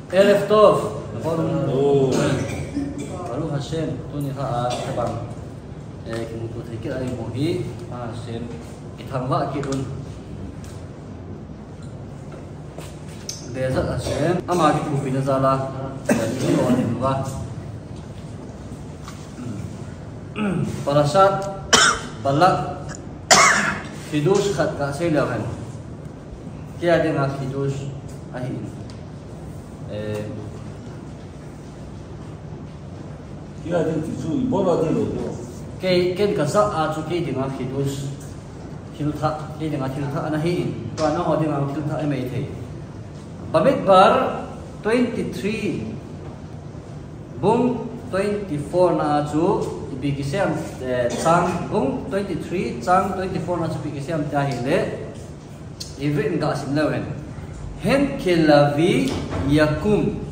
Erev Tov. Baruch Hashem. Tuni ha tabang. Kimutu thikir ay mohi. Hashem. Ithangwa kirun. Bezat Hashem. Ama kitu pinazala. Ini orang luar. Parashat Balak Hidush khat ka say lawan. Kaya din ang Hidush ahin. Kaya din tisu ibola din lo. Kay ken ka sa achu kay din ang Hidush. Hilutha kay din ang hilutha anahin. To ano ho din ang hilutha ay may thay. Bamidbar 23 Bung 24 na achu ibigisiam chang bung 23 chang 24 na achu ibigisiam tahile ivrin ka simlawen hen kelavi yakum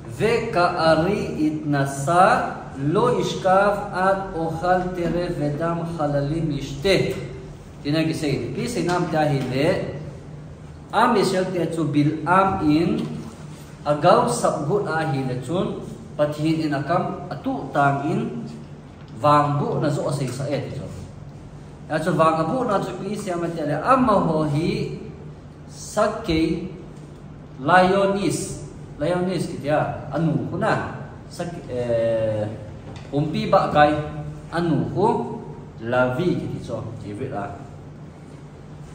ve kaari itnasa lo ishkaf at ochal tere vedam halalim yishte tinagisay kisay nam tahile am isyal techu bil am in agaw sabgut ahile chun pathin in akam atu tang in wangbu na zo asay sa et jo ya chu wangbu na chu pi siam atele amma ho hi sakke lionis kitya anu kuna sak umpi ba kai anu ko lavi kiti cho ivira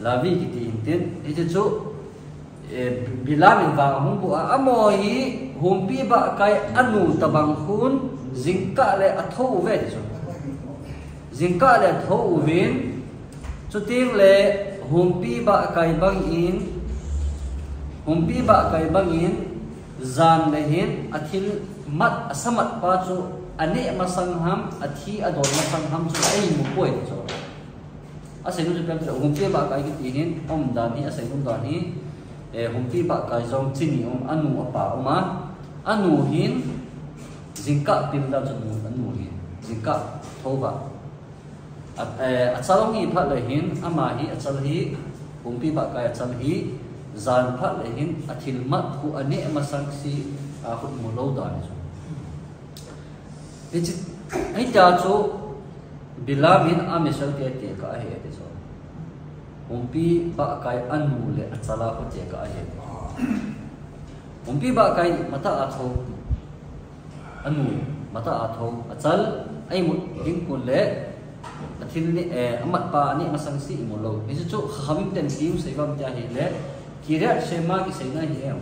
lavi kiti intin ite chu bilamin ba humbu amohi humpi ba kai anu tabang hun zingka le atho ve so zingka le atho vin chuting le humpi ba kai bangin zan le hin athil mat asamat pa chu ane masangham athi adon masangham chu ai mu poi so asai nu pem humpi ba kai ki hin om dan hi asai nu dan hi humpi ba kai jong chini anu apa oma anu hin zingka pilda chu anu hin zingka thoba achalong hi phat le hin ama hi achal hi humpi ba kai achal hi zan phat le hin athil mat ku ane masang si khut mu lo da ni ai ta chu bilamin amesal te ka he te so humpi ba kai anu le achala ko te ka he humpi ba kai mata atho anu mata atho achal ai mu ding kun le athil ni amat pa ni masang si imulo ni chu khamim ten tiu sei bam ta hi le kirat shema ki sei na hi em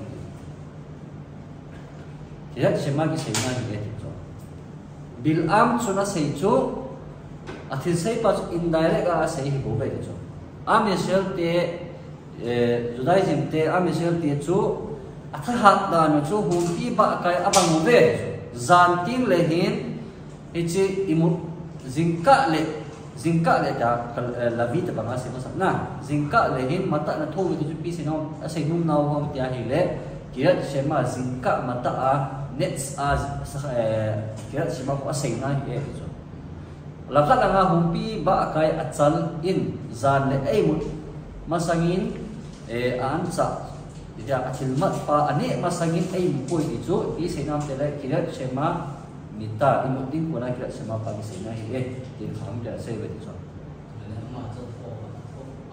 kirat shema ki sei na hi chu bil am chuna sei chu athil sei pa indirect a sei hi bo be chu amesel te judaism te amesel te chu athahat da no chu humpi ba kai abang ve zan ting le hin ichi imu zingka le da lavi ta banga se masam na zingka le hin mata na thowi tu pi se no asai num naw hom tia hi le kirat shema zingka mata a nets as kirat shema ko asai na hi chu lapsa nga humpi ba kai achal in zan le ai mu masangin an cha dia achil mat pa ane masangin ai mu poi ti chu i senam te le kirat shema mita imutin ko na kirat shema pa ni sena hi tin kham da sei ve chu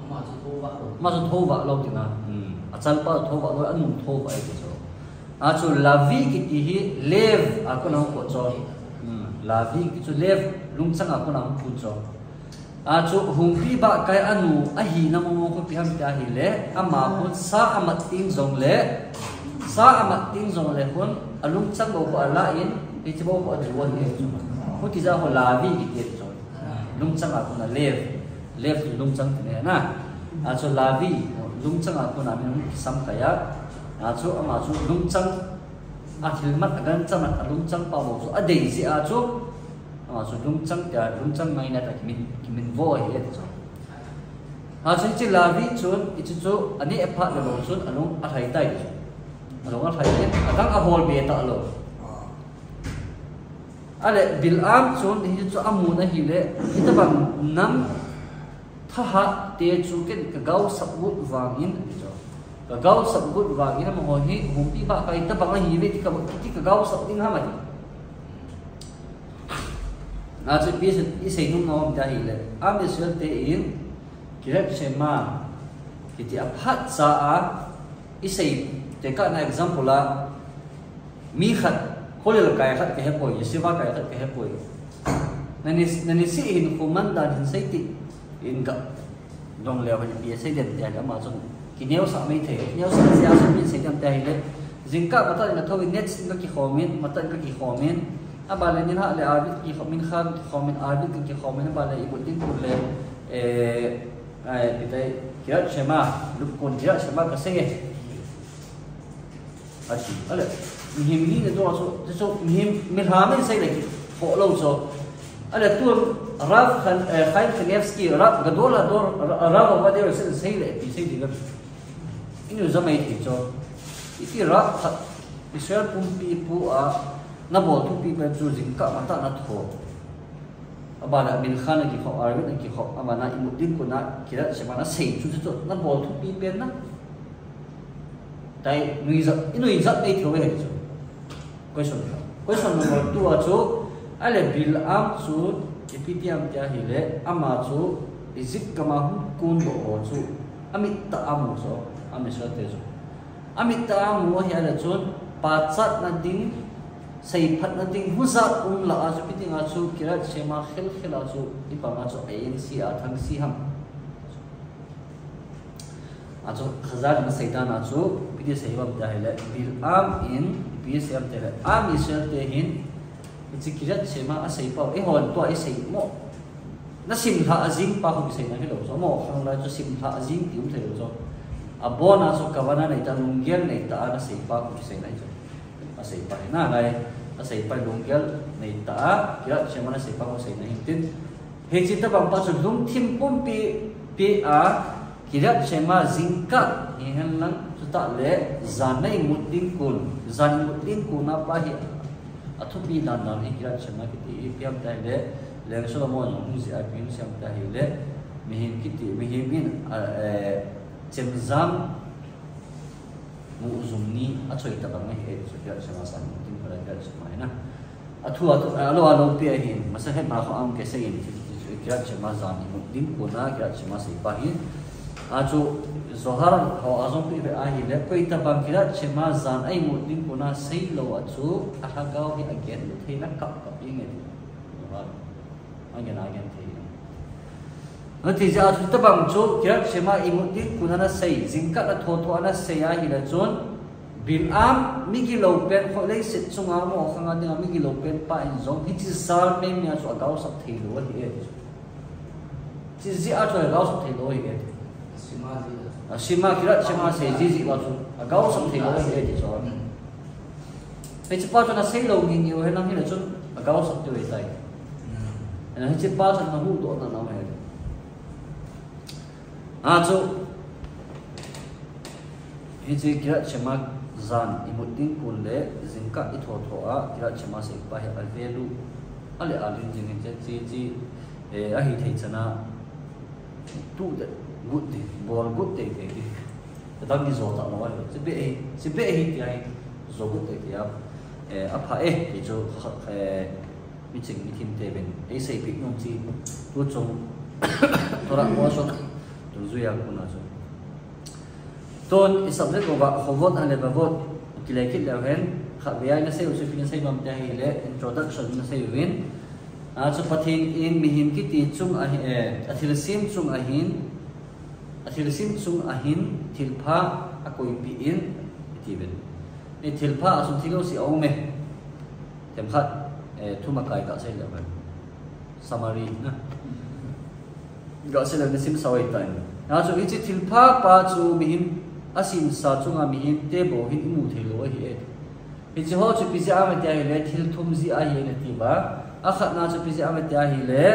ma chu tho ba lo ti na achal pa tho ba lo an mu tho ba ai chu a chu lavi ki ti hi lev a ko na ko cho lavi ki chu lev lungchang ako na pu cho a chu humpi ba kai anu a hi na mo ko pi ham ta hi le ama ko sa amat ting zong le kon alungchang bo ko ala in ti bo ko adwan ni ko ti za ho lavi ki ti cho lungchang ako na lev lungchang ne na a chu lavi lungchang ako na min sam kaya a chu ama chu lungchang a thilmat agan chang alungchang pa bo chu a dei si a chu so lungchang mai na ta kimin vo hi et so ha chen chi lavi chun ichu chu ani apha le lo chun alung a thai tai alung a thai atang a hol be ta lo ale bil am chun hi chu amu na hi le hitabang nam tha ha te chu ken ka gau sabut wangin so ka gau sab gut wa ina mo hi humpi ba kai ta bang hi ve ti ka gau sab ding ha ma na chu pi sei num no da hi le am Israel te in kirat shema kiti aphat sa a isei te ka na example la mi khat kolel kai khat ke he poi yesiwa kai khat ke he poi nani si hin kuman dan hin sei ti in ga dong le ban pi sei den ya ma chung ki neu sa mai the neu sa sia sa mi sei dam ta hi le jingka mata na thowi net sin ka ki khomin mata ka ki khomin aba le ni ha le arbit ki khomin khan khomin arbit ki khomin ba le ibutin kul le ai bitai kirat shema lup kon kirat shema ka sei achi ale mihim ni ne do so mihim milhamen sei le ki ho lo so ale tu raf khan khaim Kanevsky raf gadola dor raf ba de sei le pi sei diga inu zamai ti so iti raf Israel pumpi pu a na bol tu pi pe chu jing ka mata na tho abana bin khan ki kho arvin ki kho amana imudin ko na kira semana sei chu chu na bol tu pi pe na dai inu izat nei thio ve chu question number 2 a chu ale bil am chu epitiam tia hi le ama chu izik kama hu kun bo chu amit ta amu so amisra te chu amit ta amu hi ala chun pachat na ding sei phat na ding huzat la a chu piting a chu kirat sema khel a chu ipama chu ANC a thang si ham a chu khazar na saitan a chu pidi sei bam ta hi le bil am in PSM te le am isel te hin ichikirat sema a sei pa e hon to a sei mo na sim tha azing pa khu sei na ke lo so mo khang la chu sim tha azing ti um thei lo so a bona so kawana nei ta lunggel nei ta na sei pa khu sei na chu a sei pa na lai a sei pa lunggel nei ta kirat sema na sei pa khu sei na hin tin he chi ta bang pa chu lung thim pum pi a kirat sema zingka hi han lang chu ta le zanai muddin kun zan muddin kun a pa hi athupi dan dan hi kirat sema ki piam ta le leng so mo nong zi a pin sam ta hi le mihim kiti mihimin chemzam mu uzumni a choi ta bang hi so kirat sema san muddin para kirat sema na athu alo pi hi masa he ma kho am ke sei ni kirat sema zan muddin kuna kirat sema sei pa hi ajo zohar ho azom pi be ahi le koi ta bang kirat chema zan ai muddin kuna sei lo achu a gao hi again the na kap ing e again the ati ja chu ta bang chu kirat chema i muddin kuna na sei jingka na tho na sei a hi la chon bil am mi ki lo pen kho le sit chunga mo khanga ding mi ki lo pen pa in zong hi chi sal me mi a chu gao sap thei lo hi e chi ji a chu gao sap thei lo hi e Sima kirat sima sei ji wa chu agau sam thei lo hi ti so pe chi pa na sei lo ni ni he na hi la chu agau sam tu tai na chi pa na hu do na na he a chu hi chi kirat sima zan imuddin kun le jingka I tho a kirat sima sei pa he al velu ale alin jing ji a hi thei chana tu de good day, bor good day day. Tadang ni zota na wala. Si be hi ti ai zo good day ti apa ki jo meeting te ben. Ei sei pik nom chi tu chong tora mo so tu zuya ko na so. Ton I subject ko ba khowot ane ba vot kilekit la hen khabia na sei usip na sei bam ta hi le introduction na sei win. A so pathin in mihim ki ti chung a athil sim chung a hin athilsim chung ahin thilpha akoi pi in tiben ni thilpha asum thilo si aume temkhat thuma kai ka sai laban summary na ga sel na sim sawai tan na chu ichi thilpha pa chu mihim asim sa chunga mihim te bo hin imu thilo hi e ichi ho chu pi ja ma ta hi le thil thum ji a hi na ti ba akhat na chu pi ja ma ta hi le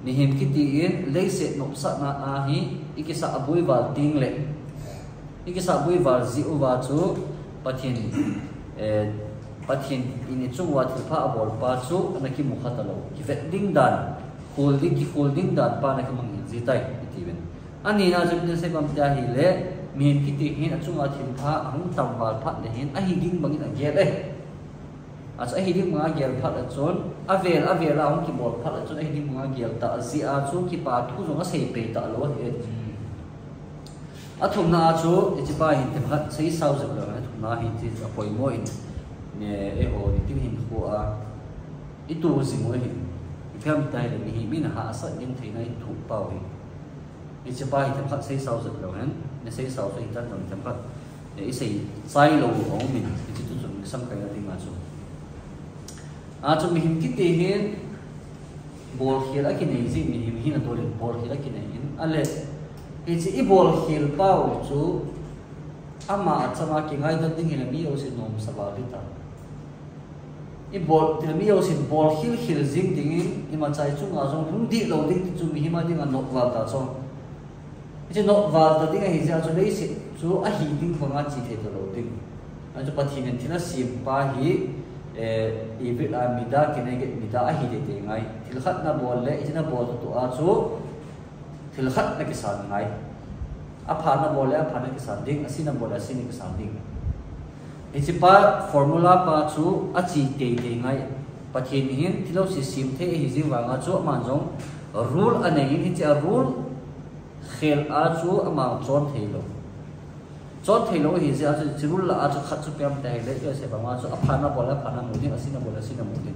nihim kiti in leise nopsa na ahi ikisa abui wal ting le ikisa abui wal zi uwa chu pathin ini chung wa thilpha abol pa chu anaki mukhatalo ki vetding dan holding dan pa na ki mang zi tai itiben ani na jam se bam ta hi le miền cái tiền hiện ở chung ở thiên pha không tầm vào phát để hiện ai điên bằng những cái đấy à sẽ ai điên bằng cái phát ở chốn à về là ông kịp một phát ở chốn ai điên bằng cái tạo gì à chú kịp bà thu dùng nó xây bể tạo lúa thì à thùng na chú chỉ ba hiện thì phát xây sau rồi rồi thùng na hiện thì phải mỗi nè ấy hồ thì tiếng hiện của ít tu gì mỗi hiện theo mình đây là mình hạ sợ những thế này thủ bảo thì chỉ ba thì phát xây sau rồi rồi nên xây sau xây tan rồi thì phát để xây sai lầu của mình thì chỉ dùng xăm cái là thì mà chú à cho mình cái tiền hiện bol khi là cái này gì mình hiện là tôi được bol khi là cái này anh lệ thì chỉ bol khi bao chú ama chama ki ngai dan ding ila mi o sin nom sawa bita I bol til mi o sin bol hil zing ding i ma chai chu nga jong hung di lo ding chu mi hima ding an nok wal ta chong je nok wal ta ding hi ja chu lei si chu a hi ding phanga chi the to lo ding a chu pathin en thina sim pa hi e vi la mi da ki ne ge mi da a hi de te ngai til khat na bol le ina bol to a chu til khat na ki san ngai apana bole apana ke sanding asina bole asini ke sanding ichipa formula pa chu achi te te ngai pathin hin thilo system the hi jiwanga chu manjong rule anei hi cha rule khel a chu ama chon thelo hi ja chu rule la a chu khat chu pem te le yo se ba ma chu apana bole apana mu ni asina bole asina mu ni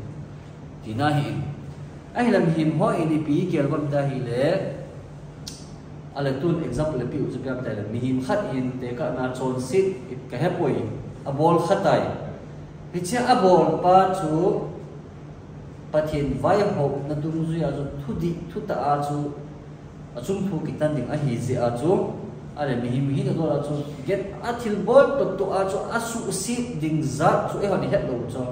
tina hi ai lam him ho ini pi kel bam ta hi le ala tun example le pi u chapia ta le mihim khat in te ka na chon sit ka hepoi a bol khatai piche a bol pa chu pathin vai ho na dung zu ya chu thu ta a chu a chung thu ki tan ding a hi ze a chu ale mihim hi na do la chu get a thil bol to a chu a su si ding za chu e ha ni het lo chu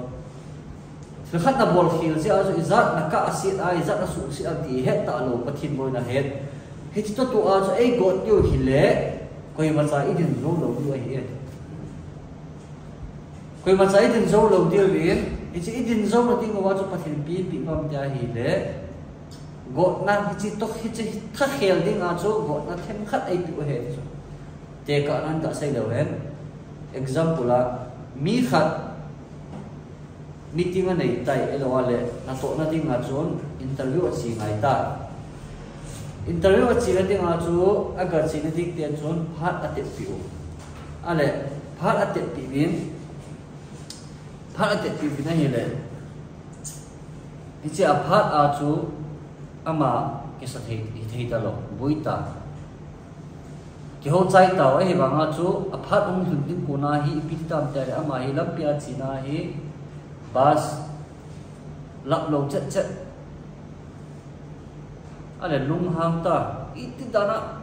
thil khat na bol khil ze a chu izat na ka asi a izat na su si a ti het ta lo pathin bol na het hết cho tụi anh cho ai gọi tiêu hi lệ coi mà sai ít tiền dâu đầu tiêu hi coi mà sai ít tiền dâu đầu tiêu hi ít tiền dâu là tiếng gọi cho phát hiện bị bom tiêu hi lệ gọi na chỉ tóc chỉ thắt khèo tiếng anh cho gọi na thêm khát ai tiêu hết thế cả anh đã xây đầu hết example là mi khát meeting anh này tại elo lệ na tổ na tiếng anh cho interview ở gì ngày ta interview at sila ting achu agar sila ting tiyan chun phat atet piu ale phat atet piwin na hile ichi a phat achu ama kesa thei ta lo buita ki ho chai taw ai banga chu a phat ong thun tin kuna hi ipiti tam ta ama hi lampia china hi bas lap lo chat ale lung hang ta iti dana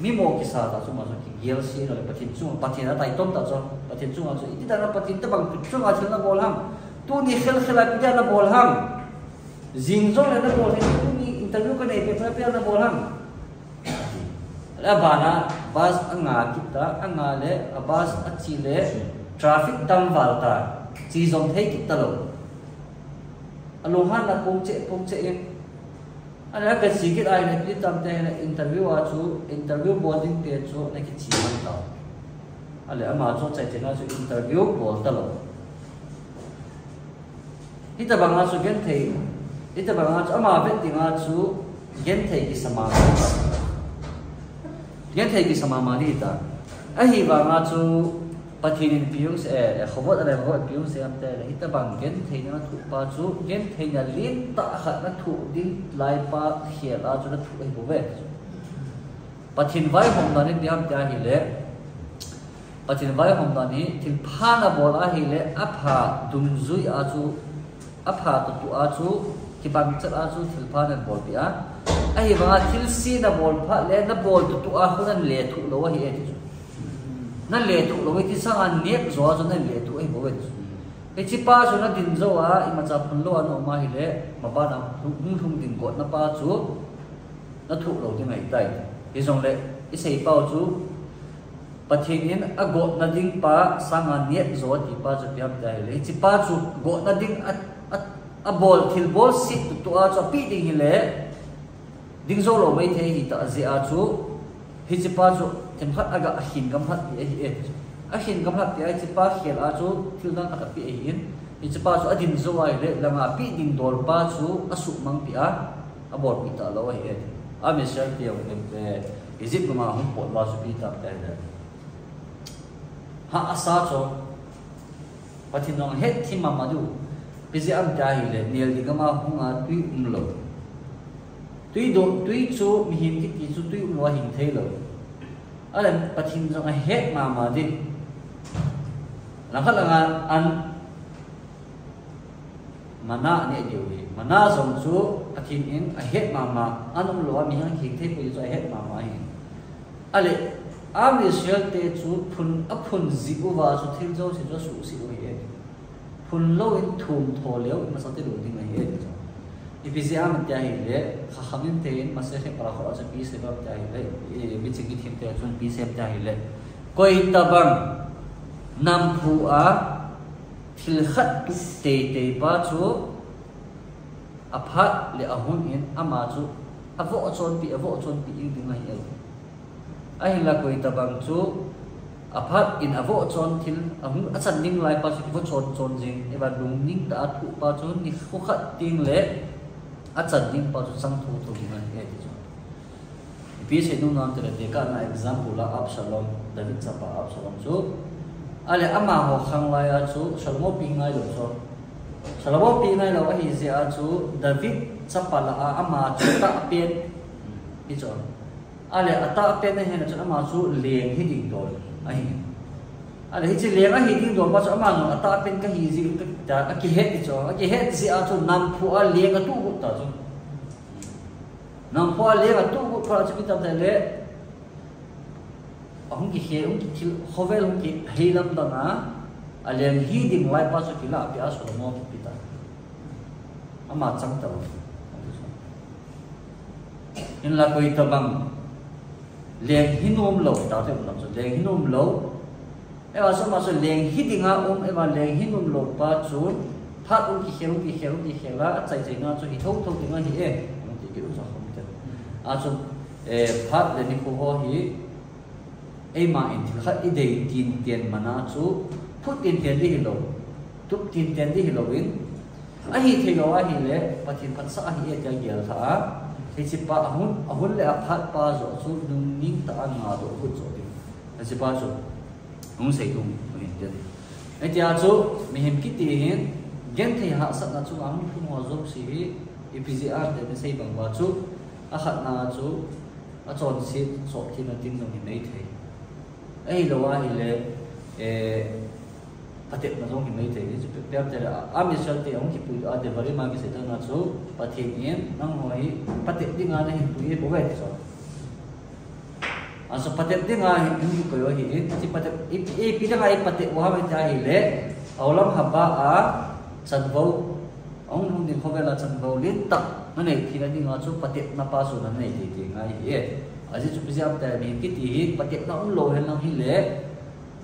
mimo kisa ta chu ma ki gel si no pathin chu pathin ta tom ta chu pathin chu chu iti dana pathin ta bang chu ma thil na bol ham tu ni khel khela ki na bol ham jing zo le na bol he tu ni interview ka nei pe na bol ham la bana bas anga kita anga le abas achi le traffic dam wal ta chi zom thei ki ta lo alohan na pong che anh cái gì cái ai này đi tầm thế này interview à chú interview boarding tiền chú này cái chỉ mang tàu anh mà chú chạy thế nào chú interview board tao ít tập bằng chú gen thầy ít tập bằng chú mà biết tiếng chú gen thầy cái sama mà đi ta anh hi bằng chú pathin piung se khobot ale khobot piung se amte le ita bang gen theina thu pa chu gen theina lin ta khat na thu ding lai pa khia la chu na thu ai bove pathin vai hom da ni diam ta hi le pathin vai hom da ni thil pha na bol a hi le apha dum zui a chu apha tu a chu ki bang chat a chu thil pha na bol bia ai ba thil si na bol pha le na bol tu a khunan le thu lo hi e na le thu lo ti sang an nek zo zo na le thu ai bovet e chi pa so na din zo a i ma cha phun lo an ma hi le ma ba na hung din ko na pa chu na thu lo ti ngai tai hi zong le i sei pa chu pathin in a go na ding pa sang an nek zo ti pa chu piam dai le chi pa chu go na ding a bol thil bol sit tu a chu pi ding hi le ding zo lo mai the hi ta ze a chu hi chi pa chu tem khat aga hin gam hat a hin gam hat ai chi pa khel a chu thil na khat pi in i chi pa chu adin zo ai le langa pi ding dor pa chu asu mang pi a abor pi ta lo ai a me sel ti ang te Egypt ma hum pot ba su pi ta ta ha asa cho pathinong het thi ma madu bizi am ta hi le nial di gama hunga tui lo tui chu mi hin ki ti chu tui lo hin thei lo ala pathin jong a het ma ma di la khala nga an mana ne diu hi mana jong chu pathin in a het ma ma anum lo mi han ki thei pu chu a het ma ma hi ale ami sel te chu phun zi u wa chu thil jo si jo su si u hi phun lo in thum tho leo ma sa te lo ding hi ipizia man tia hi le kha khamin te in ma se khe para kho cha pi se ba tia hi le mi chi ki thim te chun pi se tia hi le koi tabang nam phu a thil khat tu te ba chu aphat le ahun in ama chu avo chon pi in ding hi ai la koi tabang chu aphat in avo chon thil ahun achan ning lai pa chu chon jing e ba lung ning ta thu pa chu ni khu khat ting le achan ning pa chu sang thu ding hi chu pi se nu nam te ka na example la Absalom David cha pa Absalom chu ale ama ho khang lai a chu Salomo pi ngai lo so Salomo pi ngai lo hi ze a chu David cha pa la ama chu ta pen hi chu ale ata pen ne hen chu ama chu leng hi ding dol ai ale hi chi leng a hi ding dol pa chu ama no ata pen ka hi zi ta a ki het chu a ki het zi a chu nam phu a leng a tu gu ta chu nam phu a leng a tu gu pa chu pi ta le ông ki he ông ki hovel ông ki heilam da na alem hi ding lai pa chu ki la pi a so mo pi ta ama chang ta in la koi ta bang leng hinom lo ta te lam so leng hinom lo e wa so ma so leng hi dinga e wa leng hinom lo pa chu phat ông ki he la chai chai na chu hi thau dinga hi ông ti ki ru sa khom te a chu phat le ni ko ho hi ai mà in thil khat idei tin tiền mana chu phut tin tiền đi lo tup tin tiền đi lo in a hi thelo a hi le pathin phat sa hi e ta gel tha hi chi pa ahun le a phat pa zo chu dung ning ta nga do hu zo di a chi pa zo ong sei tung in te ai tia chu mi hem ki ti hin gen thei ha sat na chu ang phun ho zo si epgr de sei bang wa chu a khat na chu a chon si so ki na tin no ni nei thei ai lo wa hi le patet na zong hi mai te ji pe te a mi sel te ong ki pu a de vari ma ki se ta na chu pathet yen nang hoi patet ding a na hi pu ye bo ga so a so patet ding a hi ni ko yo hi ti patet e pi da ai patet wa ba ja hi le aulam ha ba a chan vo ong nu ni kho la chan vo lin tak na nei thi na ding a chu patet na pa su na nei ti ngai hi aji chu pizam ta mi ki ti patet na un lo hen nang hi le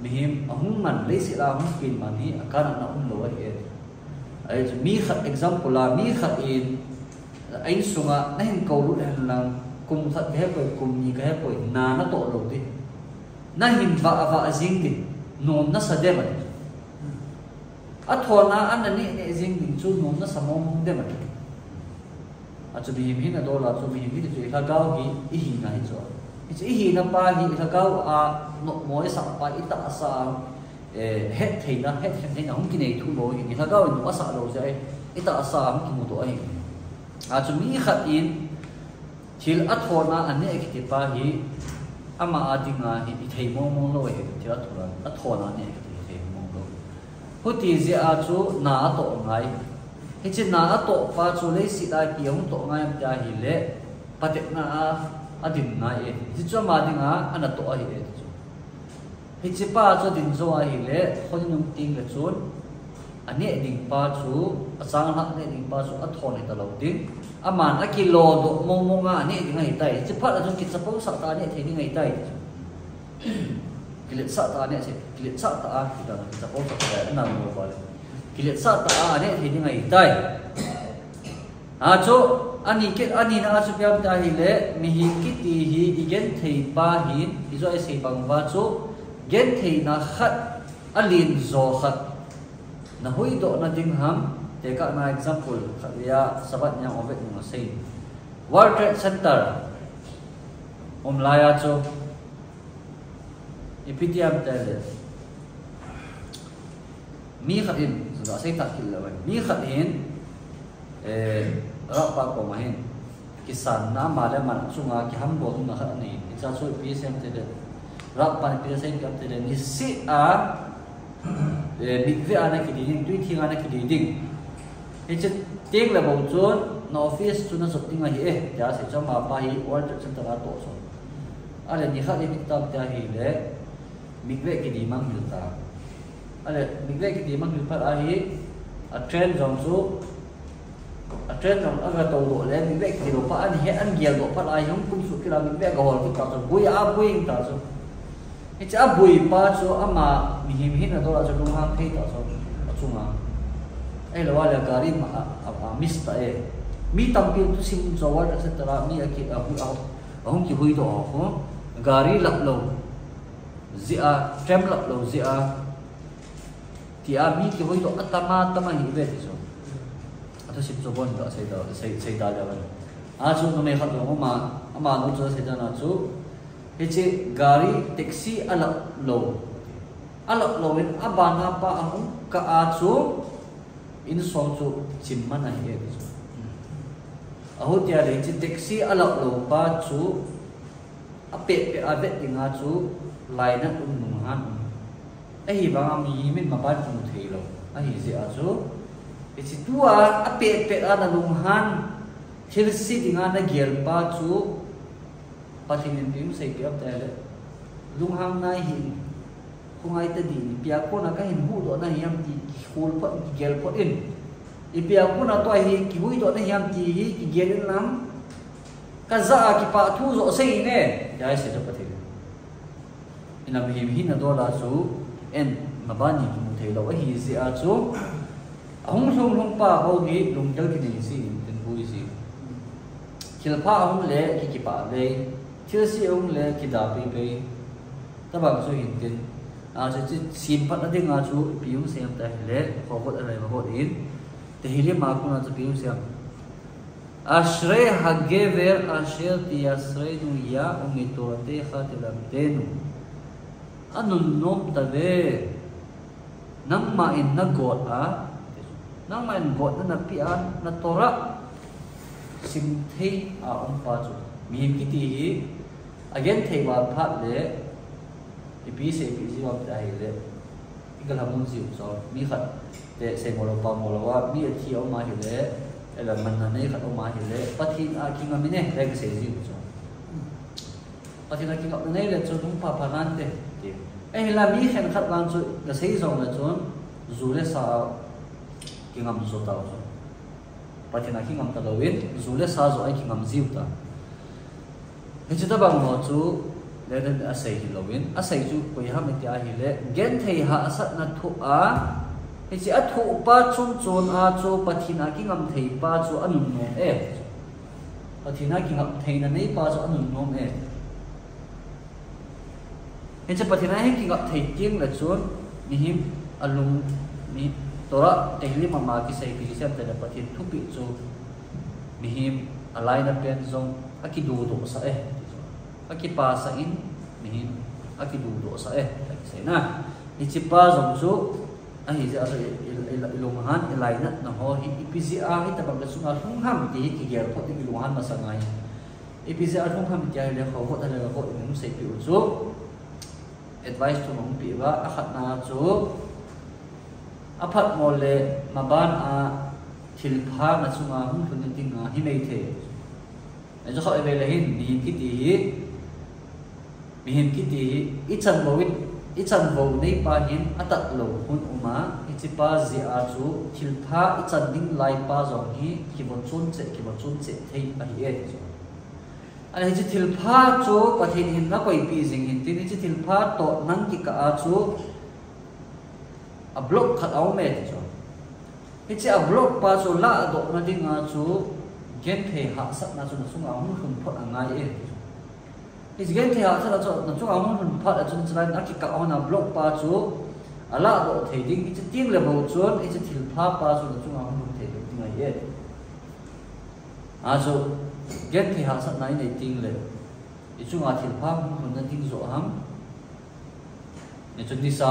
mihim ahung man le si la hung pin man hi akana na un lo hi ai chu mi khat example la mi khat in ai sunga na hen ko lu hen lang kum khat he ko kum ni ka he ko na to lo ti na him va jing ti non na sa de ma a thona an ni ne jing ding chu non na samom de ma a chu bi hi na do la chu bi hi ti chu la gao hi i hi na hi chu i hi na pa hi la gao a no moi sa pa ita sa het thei na hong ki nei thu lo hi la gao no sa lo jai ita sa hong ki mu to ai a chu mi khat in thil a thona an ne ki ti pa hi ama adinga hi i thei mo lo hi ti a thora a thona ne ki ti thei mo lo hu ti ji a chu na to ngai hi chi na to pa chu le si da ki hong to ngai am ta hi le patet na adin na e ji chu ma dinga ana to a hi e chu hi chi pa chu din zo a hi le khon nung ting le chun ane ding pa chu asang hak ne ding pa chu a thon ta lo ding aman a kilo do mo nga ane ding ai tai chi phat a chung ki chapo sa ta ne thei ding ai tai kilet sa ta ne se kilet sa ta a ki ta chapo sa ta na mo ba kilet sa ta a ne thei ding ai tai a chu ani na chu piam ta hi le mi hi ki ti hi igen thei pa hin izo ai sei bang wa chu gen thei na khat alin zo khat na hui do na ding ham te ka na example ya sabat nyang ovet no sei World Trade Center laya chu ipitiam tele mi khatin zo sei ta kil lawan mi khatin rap pa ko mahin kisan na male man chunga ki ham bo na kha ni cha so psm tele rap pa psm kam tele ni si a big ve ana ki ding tui thing ana ki ding he che tek la bo chon no office chu na so tinga hi ya se chama pa hi World Trade Center a to so ale ni kha ni tam ta hi le big ve ki di mang yu ta ale big ve ki di mang yu pa a hi a trend jong su a trend jong aga to do le big ve ki do pa an he an gial do pa ai hong kum su ki la big ve ga hol ki ta so bui a bui ta so he cha bui pa so ama mi him hin na do la so lung hang thei ta so chunga ai lo wala gari ma miss ta e mi tam pi tu sim zo wa ta tara mi aki a hu a hong ki hui do ho gari lap lo zia tram lap lo zia ti a mi ki hui do atama hi ve ti so ato sim zo bon da sei da da ba a chu no me kha do ma ama no cho sei da na chu he che gari taxi alap lo in abana pa ahung ka a chu in song chu chimman a he ti so aho tia le chi taxi alap lo pa chu ape ave tinga chu laina nung han ai ba mi min ma ban chu thei lo ai ze a chu chi tua ape ana nung han thil si tinga na gier pa chu pathin bim sei pi ap ta le lung hang nai hi khungai ta di pia ko na ka hin hu do na yam ti khul pot gel pot in ipia ko na to hi ki hui do na yam ti hi ki gel nam ka za ki pa thu zo sei ne ya se to pathin ina bi hi na do la chu en mabani ki mu thei lo hi se a chu hong pa ho gi lung tel ki ni si ten hui si khil pa hong le ki pa le thil si hong le ki da pe pe ta bang chu hin tin a chu sim pat na ding a chu piu sem ta le ho hot alai ma hot in te hile ma ku na chu piu sem ashrei hagever asher ti ashrei nu ya ungito te khatilam tenu anun nom ta ve nang ma in na god a nang ma in god na pi an na tora sim thei a om pa chu mi ki ti hi again thei wa phat le ipi se pi ji wa ta hi le ikal hamun ji so mi khat te se mo lo pa mo lo wa mi thi o ma hi le ela man na nei khat o ma hi le pathin a ki ngam ne le ke se ji so pathin a ki ngam nei le chu dum pa pa nan te ti ai la mi khen khat lan chu ga sei zo na chon zu le sa ki ngam zo ta so pathin a ki ngam ta lo win zu le sa zo ai ki ngam ji ta he chu ta bang mo chu le den a sei hi lo win a sei chu koi ha me ti a hi le gen thei ha asat na thu a he chi a thu pa chun chon a chu pathin a ki ngam thei pa chu anun no e pathin a ki ngam thei na nei pa chu anun no e he chi pathin a he ki ngam thei ting la chun ni him alung ni tora tehli mama ki sei pi sem te da pathin thu pi chu ni him alai na pen zong aki du do sa e aki pa sa in ni him aki du do sa e sai na ni chi pa zong chu a hi ja ilung han ilai na ho hi ipzi a hi ta bang la sunga hung ham ti ki ger pho ti ilung han ma sa ngai ipzi a hung ham ti ai le ho ta le ho ni sei pi chu advice to mong pi wa a khat na chu aphat mo le maban a thil pha na chunga hung thun tin nga hi mei the ai jo kha ve le hin ni ki ti mi hin ki ti i chan vo nei pa hin atat lo hun uma i chi pa zi a chu thil pha i chan ding lai pa zo hi ki bo chun che thei a hi e ani chi thil pha chu pathin hin na koi pi jing hin tin chi thil pha to nang ki ka a chu a block khat au me chu hi chi a block pa chu la do na ding a chu gen the ha sat na chu na sunga hun hun phat angai e is gen the ha sat na chu na sunga hun hun phat a chu chan a ki ka ona block pa chu ala do the ding i chu ting le bo chuan i chu thil pha pa chu na sunga hun hun the ding ai e a chu gen the ha sat na nei ting le i chu nga thil pha hun hun na ting zo ham ni chu ni sa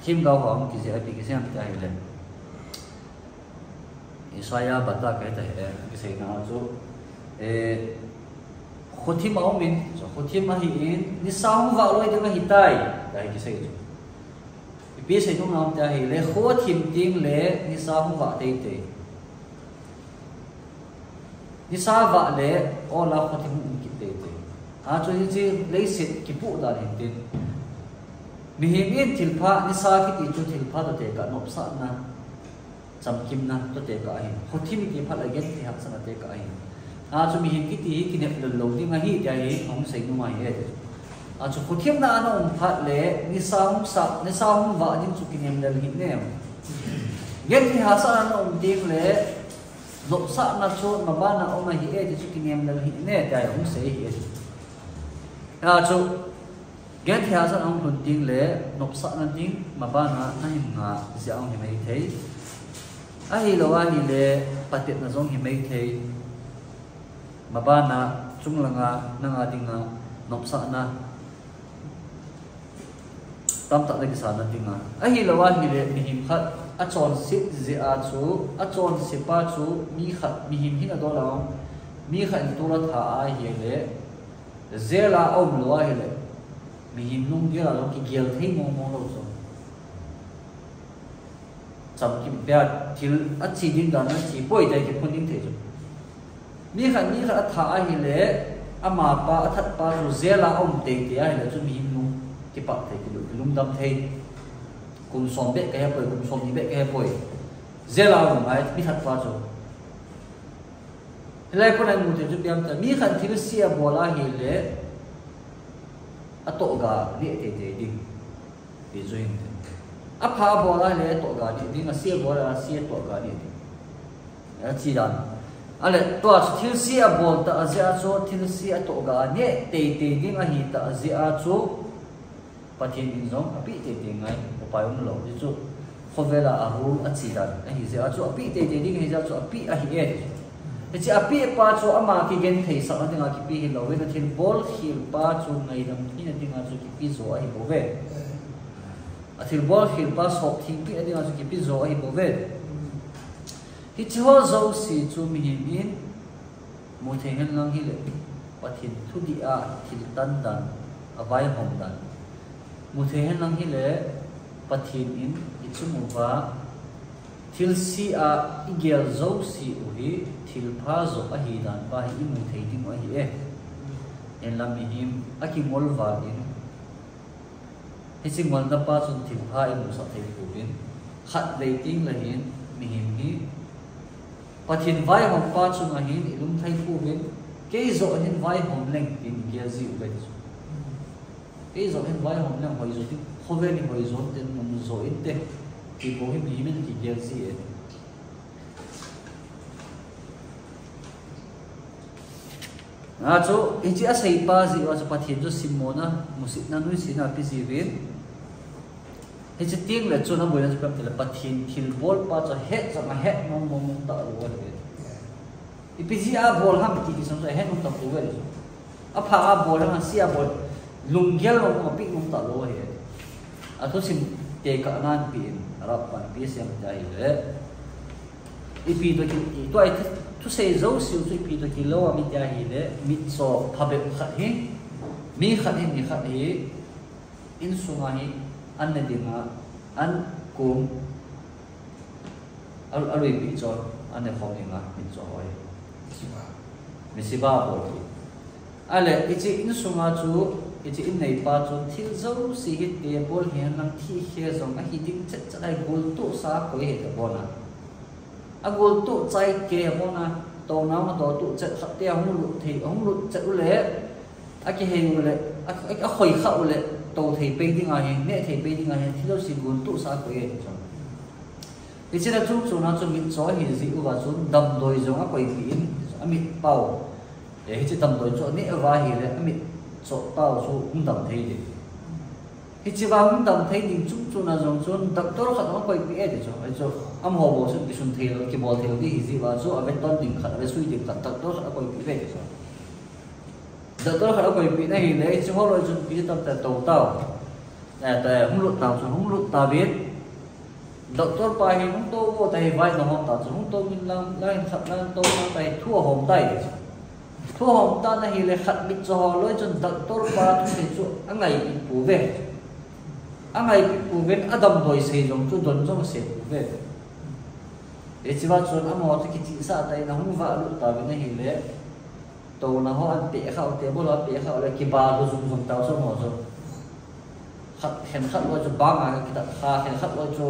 kim gao hong ki je ki sem ta hele Isaya bata cái này cái gì nào chú khothim ông mình cho khothim mà hiện ni sao vào rồi thì mà hiện tại đây cái gì chú biết gì không nào thì lẽ khothim tiếng lẽ ni sao vào đây thế ni sao vào lẽ ô là khothim kịp đây thế cho nên chỉ lấy sự kịp phụ đã hiện tiền mình hiện thil pha ni sao cái gì chú thil pha đó thế cả nộp sát na chăm kim na to te ka hin khothim ki phal again ti hak sana te ka hin chu mi hin ki ti ki ne lo lo ding a hi ta hi ong sei nu mai he chu khothim na no phat le ni sam wa ding chu ki nem dal hi ne gen ti ha sa no ding le lo sa na chu ma ba na ong hi e chu ki nem dal hi ne ta ong sei hi chu gen ti ha sa ong hun ding le nop sa na ding ma ba na hin nga sia ong hi mai thei ai lo ani le patet na zong hi mai thei mabana chunglanga nanga dinga nopsa na tam ta le sa na dinga ai lo ani le mi him khat a chon sit ze a chu a chon se pa chu mi khat mi him hin a do la mi khat tu la tha a hi le zela om lo a hi le mi him nung dia la ki gel thei mo mo lo so chăm kim bia thil a chi ding dan a chi poi dai ki phun ding the chu mi kha tha hi le ama pa a that pa ru zela om te te a le chu mi nu ki pa the ki lum dam thei kum som be ka poi kum som ni be ka poi zela om mai mi that pa chu le ko nan mu te chu piam ta mi khan thil sia bola hi le a to ga ni te te ding bi join a pha bola le to ga ni ding a sia bola sia to ga ni a chi dan ale to a thil sia bol ta azia chu thil sia to ga ne te te ding a hi ta azia chu pathin in zong a pi te te ngai upai um lo ni chu khovela a hu a chi dan a hi zia chu a pi te te ding hi zia chu a pi a hi e e chi a pi pa chu ama ki gen thei sa ding a ki pi hi lo we na thil bol khil pa chu ngai dam ni na ding a chu ki pi zo a hi bo ve a thil bol khil pa sok thing pi ading a chu ki pi zo a hi bo ve hi chi ho zo si chu mi hin in mo thei hen lang hi le pathin thu di a thil tan dan a vai hom dan mo thei hen lang hi le pathin in i chu mu wa thil si a igel zo si u hi thil pha zo a hi dan pa hi mu thei ding a hi e en lam mi him a ki mol wa in hi sing wal na pa chun thil pha in mu sa thei ku bin khat dei ting la hin mi him hi pathin vai hom pa chung a hin ilum thai ku bin ke zo hin vai hom leng tin ke zi u be chu ke zo hin vai hom leng hoi zo ti khove ni hoi zo ten mum zo in te ki ko hi mi min ki ke zi e na chu i chi a sei pa zi wa chu pathin chu simona musit na nui sina pi zi vin he chi ting le chu na boi na chu pam te pathin thil bol pa chu he cha ma he mong mong ta ro le i pi ji a bol ham ti som so he mong ta ro le a pha a bol ha si a bol lung gel lo ma pi mong ta ro he a thu sim te ka nan pi rap pan pi sem ta hi le i pi to ki to ai thu sei zo siu chu pi to ki lo a mi ta hi le mi so pha be khat hi mi khat hi mi khat hi in sunga hi an ne dinga an kum alui pi cho an ne khom dinga min cho hoi mi siba bo ki ale ichi in sunga chu ichi in nei pa chu thil zo si hi te bol hian lang thi khe zong a hi ding chet chai gol tu sa koi he ta bona a gol tu chai ke bona to na ma do tu chet khat te hong lu thi hong lu chet u le a ki he u le a khoi kha u le to thei pe ding a hin ne thei pe ding a hin thilo si gun tu sa ko e cái chuyện là chúng nó cho mình cho hiện dị và chúng đầm đồi giống các quầy biển mình bao để chỉ đầm đồi cho nét và hiện là mình cho bao cho cũng đầm thấy đi khi chỉ vào cũng đầm thấy thì chúng nó giống chúng đầm tôi khát nó quầy biển để cho âm hồ bộ sự bị xuân thì cái bộ thì đi gì và cho ở bên toàn đỉnh khát bên suy đỉnh khát đầm tôi khát quầy biển để cho đầm tôi khát quầy biển này để chỉ họ rồi chúng bị đầm tại tàu tàu tại không lụt tàu không lụt tàu biết doctor pa hi hung to wo tai vai no hom ta chu hung to min lang lain khat lan to na tai thua hom tai thua hom ta na hi le khat mit cho loi chon doctor pa thu chu angai pi pu ve adam doi se jong chu don jong se pu ve e chi wa chon amo ti ki sa tai na hung va lu ta ve na hi le to na ho an pe khao te bo la pe khao le ki ba do zum tao so mo so khát khen khát lo cho bang à kita kha khen khát lo cho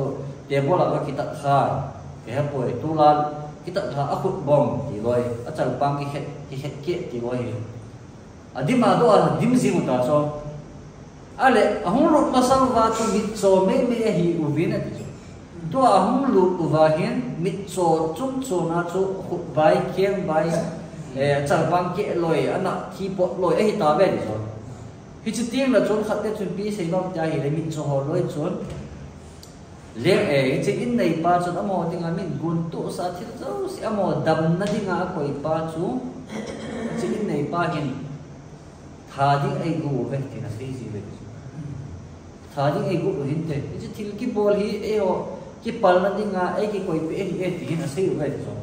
table là kita kha cái hấp bồi tu lan kita kha akut bom thì rồi ở trong bang cái hết kia thì rồi adim mà đó là dim gì một ta so ale hong lụt mà sang và cho mít cho mấy hi uvin này tu hong lụt và hiền mít cho chung cho na cho vai kieng vai trong bang kia rồi anh thi bộ rồi ấy ta về rồi khi chỉ tiếng là chốn khát tết chuẩn bị xây dựng gia đình mình cho họ lối chốn liền ấy chỉ in này ba chốn amo tiếng anh mình gun tu sa thiết dấu si amo đầm na tiếng anh coi ba chú chỉ in này ba hin thà tiếng ấy gu về thì là cái gì vậy thà tiếng ấy gu hin thế chỉ thiếu cái bol hi ấy ho cái pal na tiếng anh ấy cái coi bị ấy thì là xây về rồi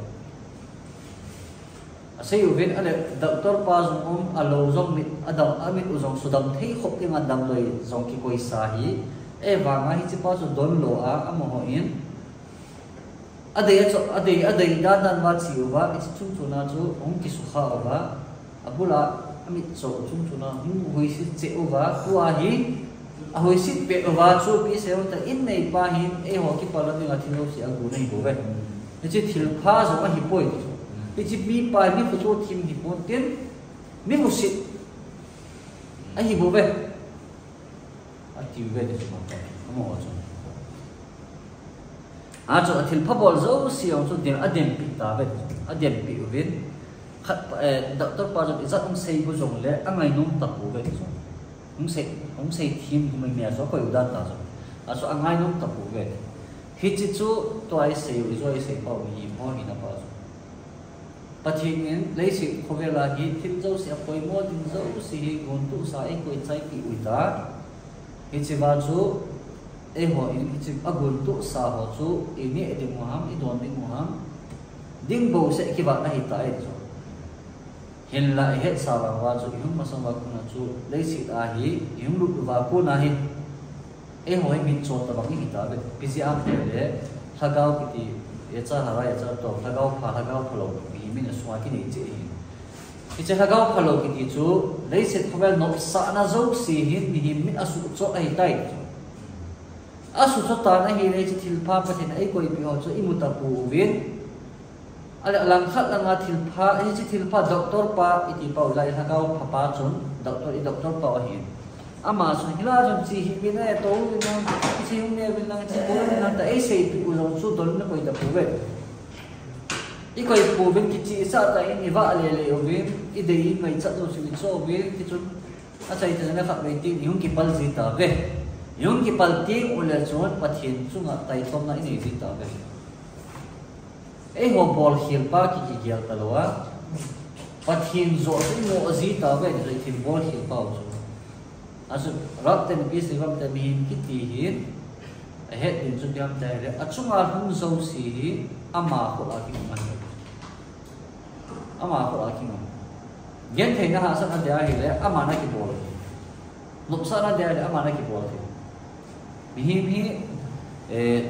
xây về anh doctor pa zong alo zong mit adam amit uzong sudam thei khop ke ngam loi zong ki koi sa hi e wanga hi chi pa chu don lo a amo ho in adei dan wa chiu wa chi chung chu na chu ong ki su kha wa abula amit so chung chu na hui si che wa tua hi a hui si pe wa chu pi se ta in nei pa hin e ho ki pa la ni nga thilo si a gu nei go ve chi thil pha zo ma hi poi chỉ mi bài mi phụ thuộc thêm thì bốn tiếng mi một xịt anh hiểu về anh hiểu về để chúng ta không có gì cho thì pháp bảo dấu siêu cho tiền anh đem bị ta về anh đem bị về khát doctor bao giờ rất ông xây cái giống lẽ anh ngày nông tập về ông xây thêm của mình nhà số coi udan ta rồi cho anh ngày nông tập về khi chỉ chú tôi xây rồi xây bao nhiêu bao nhiêu bao pathin lấy sự khâu về là hi thím dấu sẽ coi mua thím dấu sẽ gồm tu sa ấy coi trái bị ủi ta hi chỉ vào chú ấy họ in hi chỉ gồm tu sa họ chú ý nghĩa đi muham ý đoan đi muham đinh bầu sẽ khi bạn này tại chú hiện lại hết sa vào vào chú hướng mà sang vào cũng là chú lấy sự à hi hướng lụt vào cũng là hi ấy họ mình chọn tập bằng cái ta về bây giờ anh thấy là thao cái gì cha hà ra cha to thao phalo mình là xóa cái này chứ cái chuyện thao phalo cái gì chú lấy sự không phải nộp sa na dấu xì hin mình asu cho ai tay asu cho ta na hi lấy chỉ thil pha phát hiện ấy coi bị họ cho imutapu viên lang khát lang thil pha ấy chỉ thil pha doctor pa iti pa ulai thao pha pa chun doctor pa hin ama so hila jam chi hi bin ai to bin na chi hung ne bin na chi ko bin na ta ai sei pi u zo su don na koi da pu ve i koi pu bin ki chi sa ta ni va le o ve i dei ngai cha zo si so ve ki chun a chai ta na kha ve ti hung ki pal ji ta ve hung ki pal ti u le chon pathin chunga tai tom na ni ji ta ve e ho bol hil pa ki gyal ta lo a pathin zo si mo ji ta ve ni thi bol hil pa zo asu rapten bis ram ta min kiti hin het din chu diam ta re achunga hum zo si hi ama ko la ki man ama ko la ki man gen the na ha sa na dia hi le ama na ki bol nup sa na dia le ama na ki bol thi him hi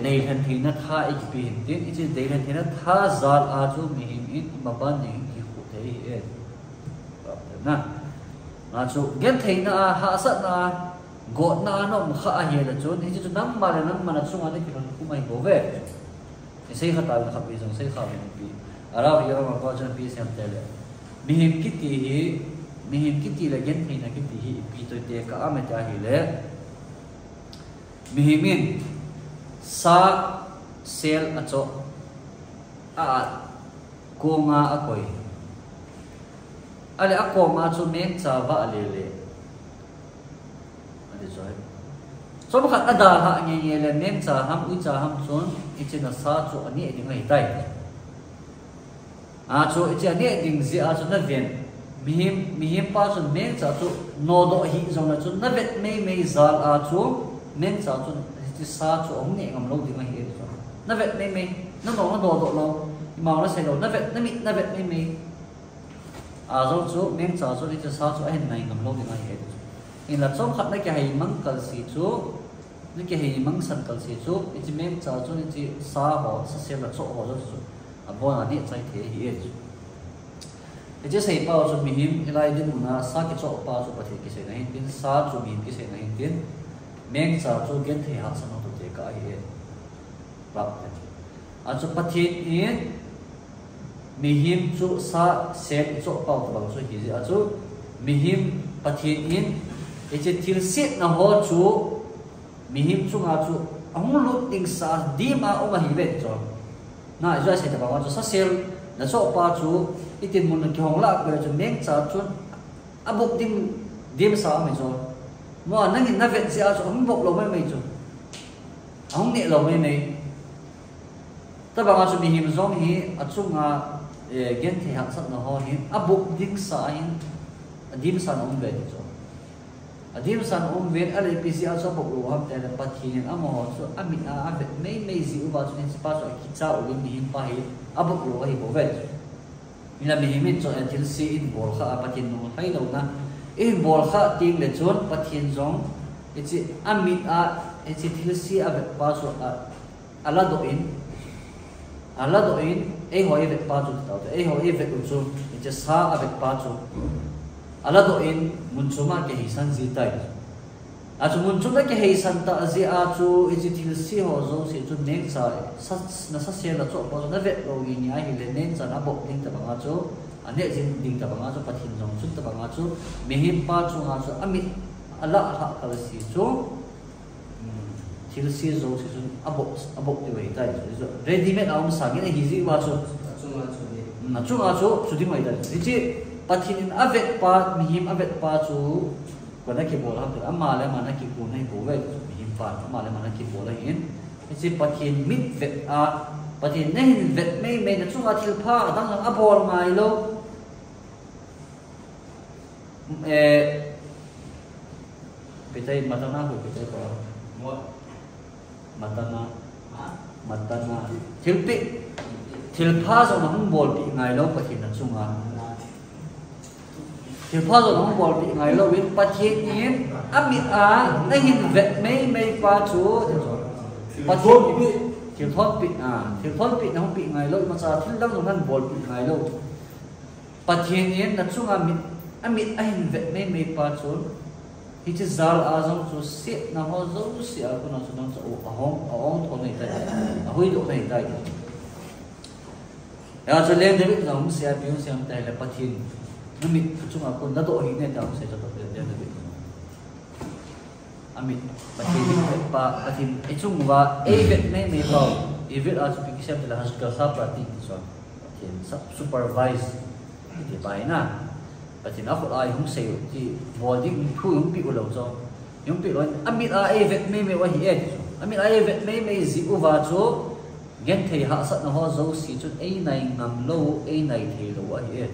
nei han thi na tha ik pi hin tin ichi dei han thi na tha zal a chu mi him in ma ban ni ki khu thei na chú gen thấy na hạ sát na gột na nó mà khá hiền là chú thì chú nắm mà là chung anh ấy cũng mày bố về thì xây khát tài là khát bị dùng xây khát bị ở đâu bây giờ mà có chân bị xem tele mihim kiti là gen thấy na kiti bị tôi tê cả mà cha hi lệ mihimin sa sel acho konga akoi ale akoma chu meng chawa alele adi choi so bakhat ada ha nge le meng cha ham ui cha ham chon ichina sa chu ani edi ngai tai chu ichi ani ding zi chu na ven mihim pa chu meng cha chu no do hi zong na chu na vet mei zal chu meng cha chu chi sa chu ong ne ngam lo ding ngai he chu na vet mei na no do lo mau nó sai lo na vet mei rồi chú miếng cháo chú đi cho sao chú anh này ngầm lâu thì ngay hết, in là trong khát này cái hay măng cần xí chú, này cái hay măng sần cần xí chú, cái miếng cháo chú này chỉ sa họ sa xem là chỗ họ rồi chú, bọn anh đi chạy thế hết, cái chỉ xây bao chú mihim, cái này đi muốn là sa cái chỗ bao chú có thể cái này hiện tiền sa chú mihim cái này hiện tiền, miếng cháo chú kiến thể hạt sản nó tự cái hết, bắp, chú bắt hiện mihim chu sa sem cho pau bang so hi a chu mihim pathin in eche thil set na ho chu mihim chu nga chu ong lu ting sa di ma o ma hi ve cho na jo se ta ba chu sa sel na so pa chu itin mun ki hong la be chu meng cha chu abuk ting dim sa me cho mo na ni na ve se a chu ong bok lo me chu ong ne lo me ta ba chu mihim zong hi a chu nga gen thể hạt sắt nó ho hin abuk ding sa hin dim san về cho dim san về ale pc also bok lo ham te la pathin amo so amit a vet mei zi u ba chu nin spa so ki cha u ni hin pa hi abuk lo hi bo ve ila mi himin cho til si in bol kha pathin no hai lo na in bol kha ting le chon pathin zong ichi amit a ichi til si a vet pa so ala do in ai hỏi về ba chục tàu ai hỏi về un chu chỉ sa về ba chục ala do in mun chu ma ke hisan zi tai chu mun chu ke hisan ta zi chu i til si ho zo si chu nek sa na sa se la chu po na ve lo gi ni ai le nen sa na bo ding ta ba chu ane jin ding ta ba chu pathin jong chu ta ba chu mi him pa chu nga chu amit ala ha ka si chu til si zo si chu abok ti wei tai chu ready made aum sang ni hi zi wa chu na chu nga chu chu ding wei tai ji pathin in avet pa mi him avet pa chu ko na ki bol ha ta ama le ma na ki ku nei bo wei mi him pa ama le ma na ki bol hin ji pathin mit vet a pathin nei vet mei na chu nga thil pha dang lang abol mai lo petai matana ko petai ko matana thil pha zo na hung bol pi ngai lo pathin na chunga thil pha zo na hung bol pi ngai lo win pathin in amit a na hin vet mei pa chu pathin thil thot pi na hung pi ngai lo ma cha thil dang zo nan bol pi ngai lo pathin in na chunga amit a hin vet mei pa chu hi chi zal azam chu se na ho zo se a ko na chu nang chu ahong thon nei tai a hui do nei tai ya chu len de na hum se a piu se am tai la pathin ami chu ma ko na do hi ne ta se cha to len de ami pathin e chung wa e vet nei lo e vet a chu pi kisam de la has ka sa prati so pathin supervise ti bai na pathin a khot ai hung sei ti boarding thu hung pi ulo cho hung pi loi amit a e vet mei wa hi e amit a e vet mei zi u wa cho gen thei ha sat na ho zo si chu e nai ngam lo e nai thei lo wa hi e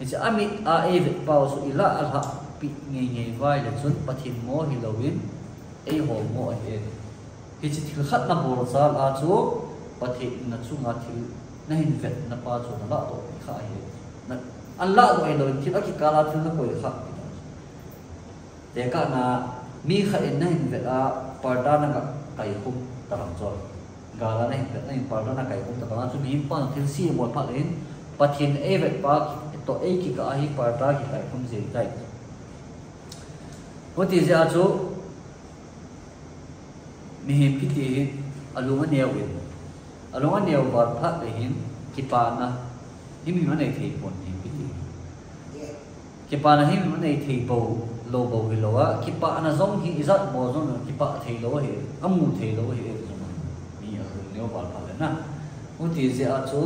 chi amit a e vet pau su ila al ha pi nge vai le chun pathin mo hi lo win e ho mo hi e hi chi thil khat na bol sa la chu pathin na chu nga thil na hin vet na pa chu na la to kha hi na Allah do elo ti aki kala thil na koi kha te ka na mi kha en na hin ve a parda na ka kai khum ta ram cho gala na hin na parda na kai khum ta ba chu mi pa thil si mo pha len pathin e ve pa to e ki ka hi parda ki kai khum je tai ko ti ja chu mi him ki ti alunga neu win alunga neu ba pha le hin ki pa na hi mi ma nei thei pon ki pa na hi ma nei thei bo lo bo hi lo a ki pa na zong hi izat bo zong ki pa thei lo hi amu thei lo hi mi alung neo bal phale na uti je a chu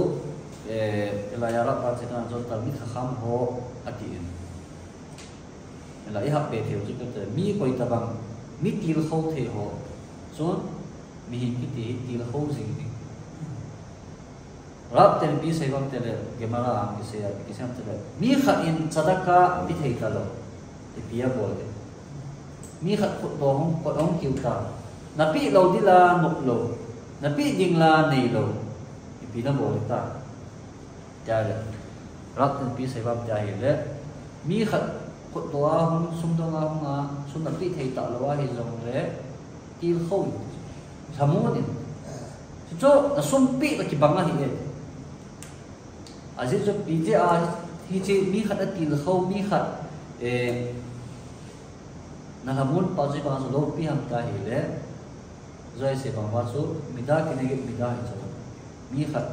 elaya ra pa chena jol ta mi kham ho atin elai ha pe theu chu te mi koi ta bang mi til kho the ho chon mi hi ki ti til kho jing ni rap ten bi sai bang tele gemara ang ki se ya ki sam tele mi kha in sadaka bi thei ka lo ti pia bol de mi kha ko do hong ko ong kiu ta na pi lo di la nok lo na pi ding la nei lo ti pi na bol ta ja le rap ten bi sai bang ja hi le mi kha ko do a hong sum do nga hong a sum na pi thei ta lo wa hi zong le til kho samu din cho na sum pi la ki bang a hi e aje jo pi je a hi che mi khat a til kho mi khat na lamun pa ji ba so lo pi ham ta hi le zoi se bang wa so mi da ki ne ge mi da hi cho mi khat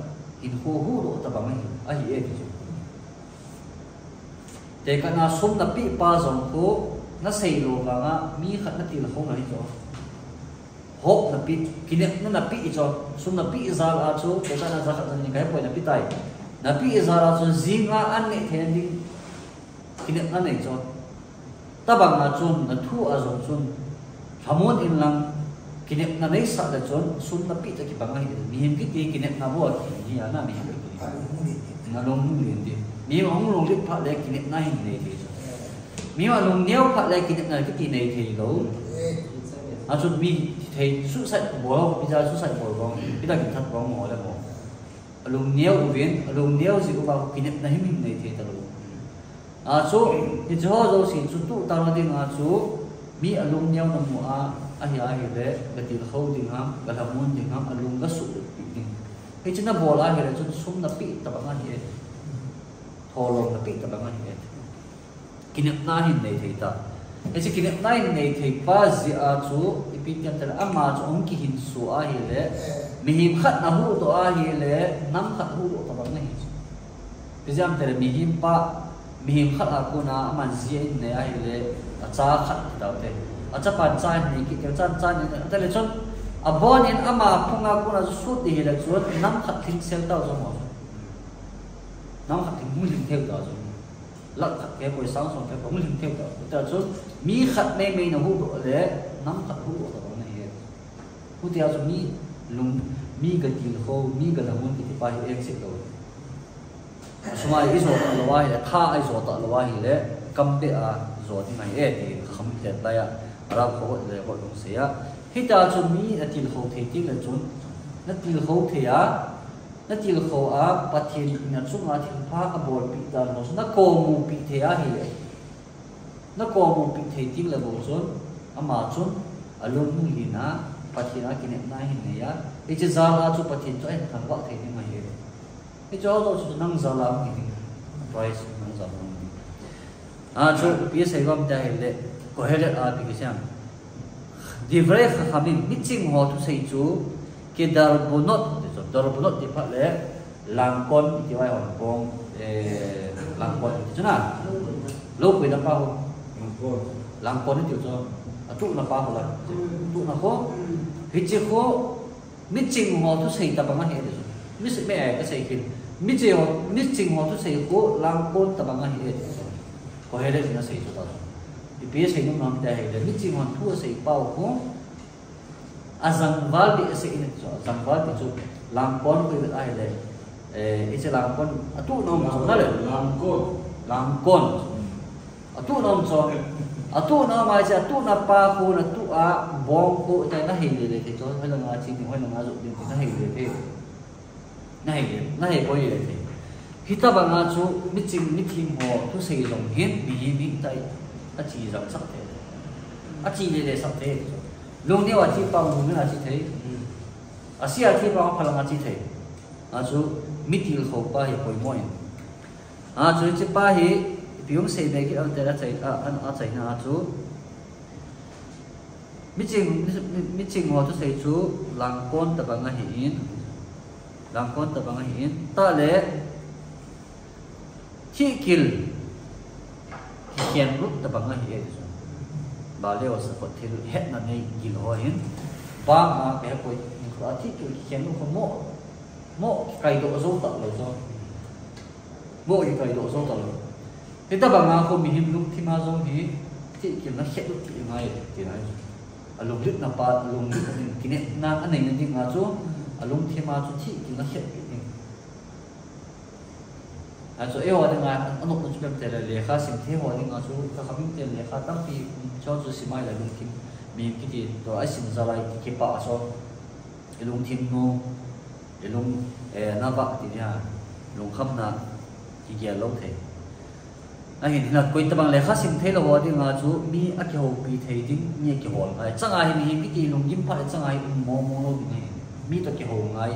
in ho hu ro ta bang hi a hi e ki te ka na sum na pi pa zong ko na sei lo ka nga mi khat na til kho na hi cho hop na pi kinek na pi cho sum na pi za a chu te ka na za khat ni kai poi na pi tai na pi za ra chu zinga an ne the ding kinek na nei cho ta bang na chun na thu a zong chun thamon in lang kinek na nei sa da chun sum na pi ta ki bang hi mi him ki ti kinek na bo hi na mi hi na long lin di mi ong long lit pha le kinek na hi nei thi mi ma long neu pha le kinek na ki ti nei thi lo a chu mi thei su sai bo bi ja su sai bo bong bi da ki that bong mo le mo alung neu uvien alung neu si ko ba kinet na hi mi nei thei ta lo a chu ni jo zo si chu tu ta na ding a chu mi alung neu na mu a hi le ga ti kho ding ham ga la mun ding ham alung ga su ding he china bo la he le chu sum na pi ta ba nga hi tholo na pi ta ba nga hi kinet na hi nei thei ta e chi kinek nai nei thei pa zi a chu ipin kan tel ama chu ong ki hin su a hi le mi him khat na hu to a hi le nam khat hu to ba nei pe jam tel mi him pa mi him khat a ku na aman zi in ne a hi le a cha khat ta te a cha pan cha ni ki ke chan chan ni ta le chon a bon in ama phunga ku na su ti hi le chu nam khat thing sel ta zo mo nam khat thing mu ling theo ta zo lắc khát cái buổi sáng xong cái bóng linh theo đó, ta chút mi khát mê mê nó hút độ để nắm khát hút độ đó này hết, hút theo chút mi lùng mi cái tiền khô mi cái là muốn cái bài em sẽ rồi, số mai cái số tận là vay là tha cái số tận là vay là cầm để à số thì này thì không thể tay à, làm khó để gọi đồng sĩ á, khi ta chút mi là tiền khô thì tiền là chút, nó tiền khô thì á na til kho a pathin na chunga thil pha ka bol pi ta no na ko mu pi the a hi na ko mu pi the ting la bo chon ama chon alung mu hi na pathin a kinek na hi ne ya e che za la chu pathin cho en thang wa the ni ma hi e cho zo chu nang za la mi ni price nang za la mi a chu pi sai gom ta hi le ko he le a pi ki sam di vre kha khamin mi ching ho tu sei chu ke dar bonot dar bonot di pha le lang kon ti wai hon pong lang kon chu na lo pe na pa ho lang kon ni chu tu na pa ho la tu na ho hi chi ho mi ching ho tu sei ta ba nga he de mi se me ka sei kin mi ching ho tu sei ko lang kon ta ba nga he ko he de na sei chu ta di pe sei no nam ta he de mi ching ho tu sei pau ko azang wal di se in chu azang wal di chu lang kon ko ai le ise lang kon atu nom so na le lang kon atu nom so atu na mai cha atu na pa ko na tu a bong ko ta na he le ke cho hai la nga chi ni hai la nga zo din na he le te na he ko ye te hita ba nga chu mi ching mi thim ho tu sei long hen bi tai a chi rang sak te a chi le sak te long ne wa chi pa mu na chi thei asia thi ba phalanga chi thei a chu mitil kho pa hi poi moi a chu chi pa hi piung sei be ki an te ra chai a chai na chu mi ching ho tu sei chu lang kon ta ba nga hi in lang kon ta ba nga hi in ta le chi kil hian rut ta ba nga hi ba le wa sa ko thil het na nei gil ho hin ba ma be poi là thiết kiểu khen nó không mộ cày độ dấu tận rồi rồi mộ thì cày độ dấu tận rồi thế ta bằng nào không bị hiểm lúc thì mà giống thì kiểu nó sẽ được kiểu này thì này lùng đứt là ba lùng cái này na anh này nên ngã chỗ lùng thì mà chỗ thì kiểu nó sẽ kiểu này chỗ ấy thì ngã anh nộp cho cái là lệ khá sinh thế họ thì ngã chỗ các khám tiền lệ khá tăng thì cho chỗ xí mai là lùng thì mình cái gì rồi ai sinh ra lại cái bạ cho cái lùng thiên ngô cái lùng na bạc thì nha lùng khăm na cái gì lâu thế anh thì là quên tập lệ khá sinh thế là họ thì ngã chỗ mi ác hồ bị thấy thì nghe cái hồ này chẳng ai mi cái gì lùng kim phải chẳng ai mò nó bị mi to cái hồ ngay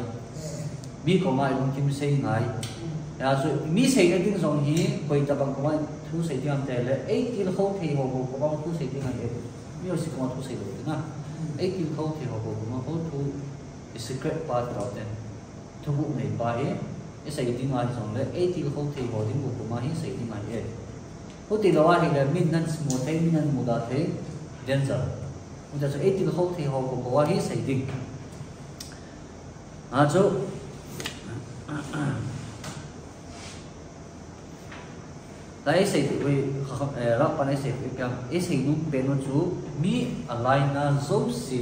mi có mai lùng kim xây ngay rồi mi xây cái tiếng giống gì quên tập bằng cái thu xây tiếng anh thế là ấy thì là không thì hồ của bao thu xây tiếng anh ấy mi ở xí công thu xây được thế nào ấy thì không thì hồ của bao thu secret part đó tên thu vụ này bài ấy xây tiếng anh giống đấy ấy thì không thì hồ tiếng của mai xây tiếng anh ấy có tỷ lệ thì là mình nên một thế mình nên một đợt thế đơn giản bây giờ ấy thì không thì họ cũng có hết xây dựng chỗ đấy xây dựng với các bạn ấy xây dựng cái xây dựng bên nó chú mi align na dấu xì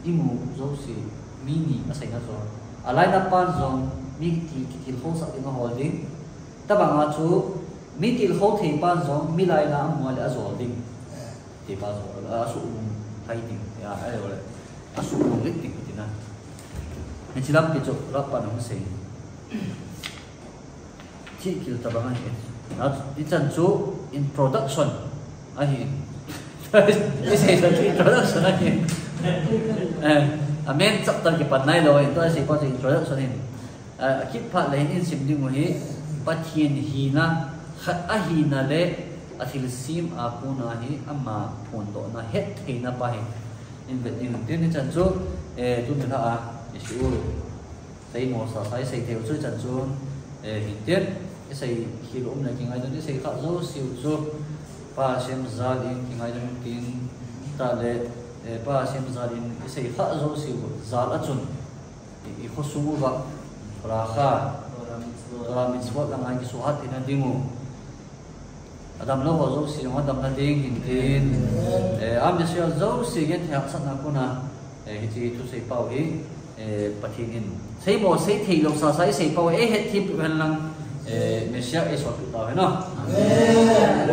imu dấu xì mini nó xây ra rồi align na pan zone mi thì không sợ tiếng holding ta bằng chú mi til khâu thì ban giống mi lại là mua lại rồi đinh thì bao giờ là số hay đinh ya ấy rồi số lượng lịch đinh thì na nên chỉ làm cái chỗ lắp ban không xây chỉ kiểu tập bằng này đó đi chân số introduction ấy cái xây dựng introduction ấy men sắp tới cái phần này rồi tôi sẽ có introduction này kiếp phát lấy in sim đi ngồi bắt hiền hi na khát ahi na le athil sim aku na hi ama phun do na het thei na pa hi in vet in tin ni chan chu tu ni tha isu sei mo sa sai sei theo chu chan chu hin tiết cái sei khi lom này ki ngai don sei kha zo siu chu pa sem za din ki ngai don tin ta le pa sem za din sei kha zo siu za la chun i kho su ba ra kha ra mitzvot lang ai ki suhat in dimu adam lo ho zo si ho adam na ding in tin am je sia zo si gen thak sat na ko na hi chi tu sei pau hi pathin in sei mo sei thei lo sa sai sei pau het thi pen lang me sia e so tu ta he no amen